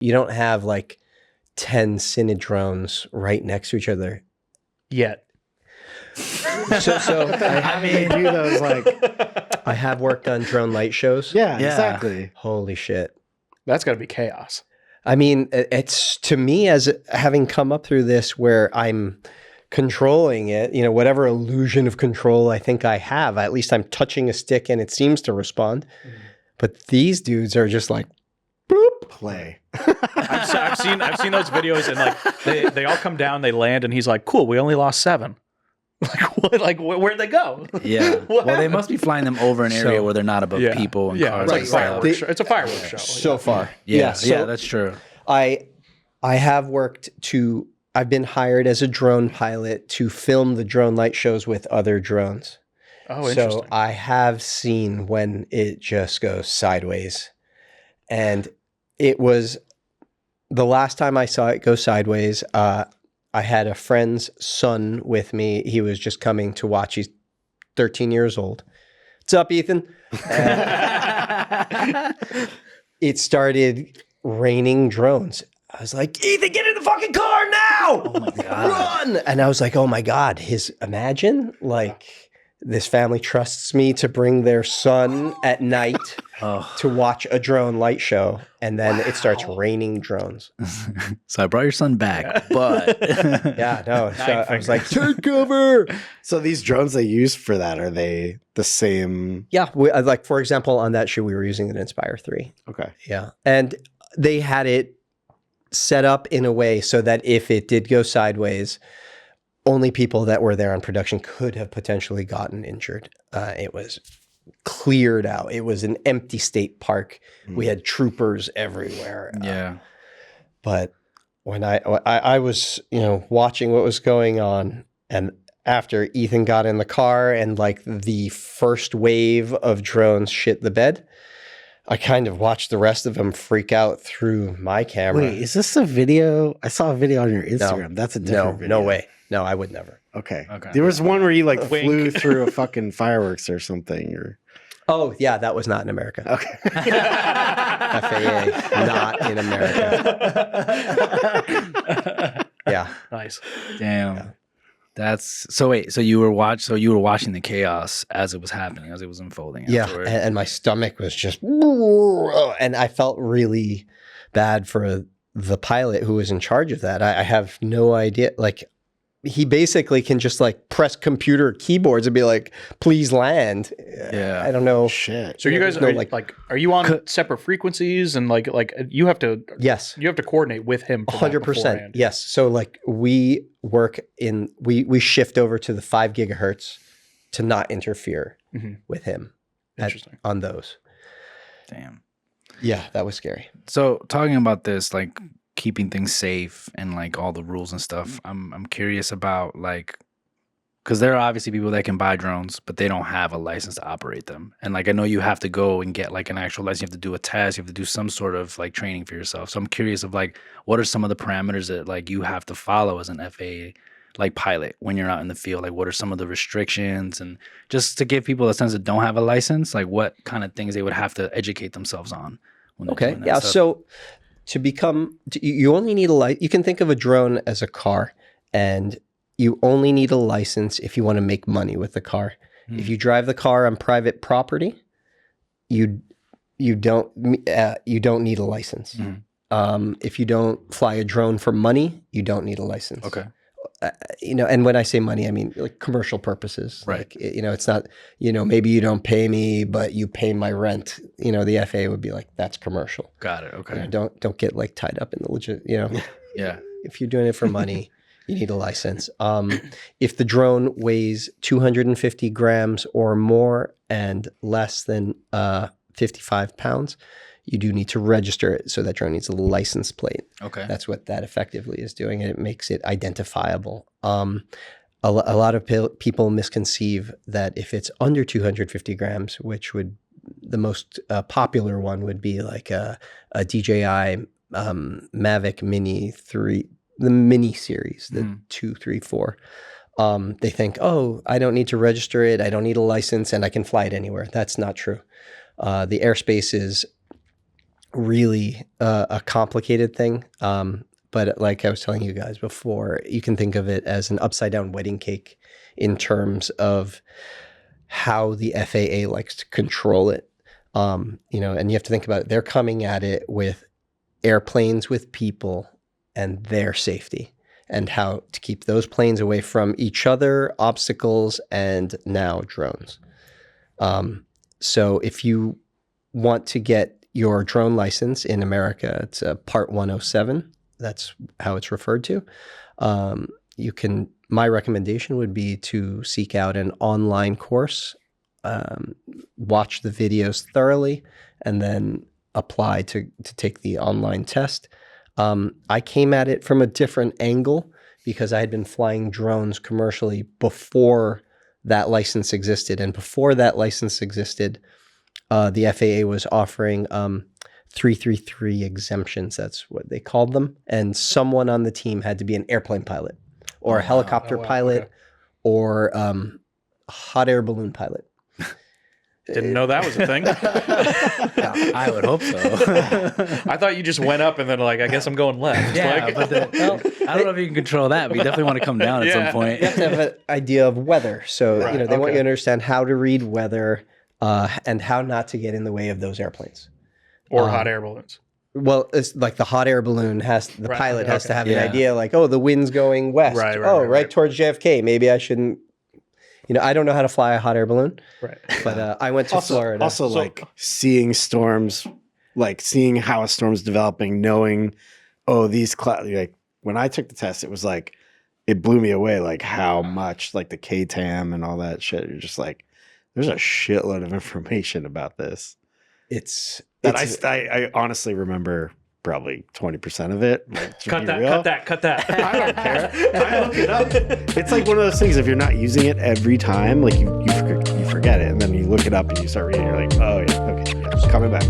you don't have like 10 Cine drones right next to each other Yet. So I mean, do those like, I have worked on drone light shows. yeah, Yeah. exactly. Holy shit. That's got to be chaos. I mean, it's to me, as having come up through this where I'm controlling it, you know, whatever illusion of control I think I have, at least I'm touching a stick and it seems to respond. But these dudes are just like, boop. Play. I've seen those videos, and like they all come down, they land, and he's like, "Cool, we only lost 7." Like what? Like where'd they go? Yeah. What Well, they happened? must be flying them over an area So- where they're not above people and Yeah, cars. it's like and a stuff. fireworks show. It's a fireworks show. So far. Yeah, so that's true. I have worked to, I've been hired as a drone pilot to film the drone light shows with other drones. Oh, So interesting. I have seen when it just goes sideways. And it was the last time I saw it go sideways. I had a friend's son with me. He was just coming to watch. He's 13 years old. What's up, Ethan? It started raining drones. I was like, Ethan, get in the fucking car now! Oh my God. Run! And I was like, oh my God, imagine like this family trusts me to bring their son at night to watch a drone light show. And then it starts raining drones. So I brought your son back, but Yeah, no. So I was like, take cover. So these drones they use for that, are they the same? Yeah. Like, for example, on that show, we were using an Inspire 3. Okay. Yeah. And they had it set up in a way so that if it did go sideways, only people that were there on production could have potentially gotten injured. It was cleared out. It was an empty state park. We had troopers everywhere. yeah. But when I was, you know, watching what was going on, and after Ethan got in the car and like the first wave of drones shit the bed, I kind of watched the rest of them freak out through my camera. Wait, is this a video? I saw a video on your Instagram. That's a different video. No way. No, I would never. Okay. Okay. There was one where you like Wink. flew through a fucking fireworks or something. Or Oh, yeah, that was not in America. okay. FAA, not in America. Yeah. Nice. Damn. That's so. Wait. So you were watching the chaos as it was happening, as it was unfolding. Yeah. afterward. And my stomach was just, and I felt really bad for the pilot who was in charge of that. I have no idea. Like, he basically can just like press computer keyboards and be like, please land. Yeah. I don't know. Shit. So you guys No, are like- are you on separate frequencies, and like you have to Yes. coordinate with him for that 100%. beforehand? Yes. So like we work in, we shift over to the 5 gigahertz to not interfere Mhm. with him Interesting. on those. Damn. Yeah, that was scary. So talking about this, like keeping things safe and like all the rules and stuff, I'm curious about like, because there are obviously people that can buy drones, but they don't have a license to operate them. And like I know you have to go and get like an actual license. You have to do a test. You have to do some sort of like training for yourself. So I'm curious of like, what are some of the parameters that like you have to follow as an FAA like pilot when you're out in the field? Like what are some of the restrictions, and just to give people a sense that don't have a license, like what kind of things they would have to educate themselves on when they're Okay. doing that Yeah. stuff? So you only need a license. You can think of a drone as a car, and you only need a license if you want to make money with the car. If you drive the car on private property, you don't need a license. If you don't fly a drone for money, you don't need a license. Okay. You know, and when I say money, I mean like commercial purposes. Right. Like, you know, it's not, you know, maybe you don't pay me, but you pay my rent. You know, the FAA would be like, that's commercial. Got it. Okay. You know, don't get like tied up in the legit, you know, Yeah. if you're doing it for money, you need a license. If the drone weighs 250 grams or more and less than 55 pounds, you do need to register it. So that drone needs a license plate. Okay. That's what that effectively is doing, and it makes it identifiable. A lot of people misconceive that if it's under 250 grams, which would the most popular one would be like a DJI Mavic Mini 3, the Mini series, the 2, 3, 4. They think, oh, I don't need to register it, I don't need a license, and I can fly it anywhere. That's not true. The airspace is really a complicated thing. But like I was telling you guys before, you can think of it as an upside down wedding cake in terms of how the FAA likes to control it. And you have to think about it. They're coming at it with airplanes with people and their safety, and how to keep those planes away from each other, obstacles, and now drones. So if you want to get your drone license in America, it's a Part 107. That's how it's referred to. My recommendation would be to seek out an online course, watch the videos thoroughly, and then apply to take the online test. I came at it from a different angle because I had been flying drones commercially before that license existed. And before that license existed, the FAA was offering 333 exemptions. That's what they called them. And someone on the team had to be an airplane pilot or a helicopter pilot or a hot air balloon pilot. Didn't know that was a thing. Yeah, I would hope so. I thought you just went up and then like, I guess I'm going left. Yeah, Like- but I don't know if you can control that, but you definitely want to come down at some point. You have to have an idea of weather. So, Right, they want you okay. to understand how to read weather and how not to get in the way of those airplanes. or hot air balloons. Well, it's like the hot air balloon the Right, pilot has to have Yeah. an idea like, oh, the wind's going west. Right. Towards JFK. Maybe I shouldn't, I don't know how to fly a hot air balloon, Right. but I went to Florida. Also, like seeing storms, like seeing how a storm's developing, knowing, oh, these clouds. Like when I took the test, it was like it blew me away, like how much, like the KTAM and all that shit. You're just like, there's a shitload of information about this. it's I honestly remember probably 20% of it. Like, to Cut be that, real. cut that. I don't care. I look it up. It's like one of those things. If you're not using it every time, like you forget it, and then you look it up and you start reading. You're like, oh yeah, okay, yeah, coming back.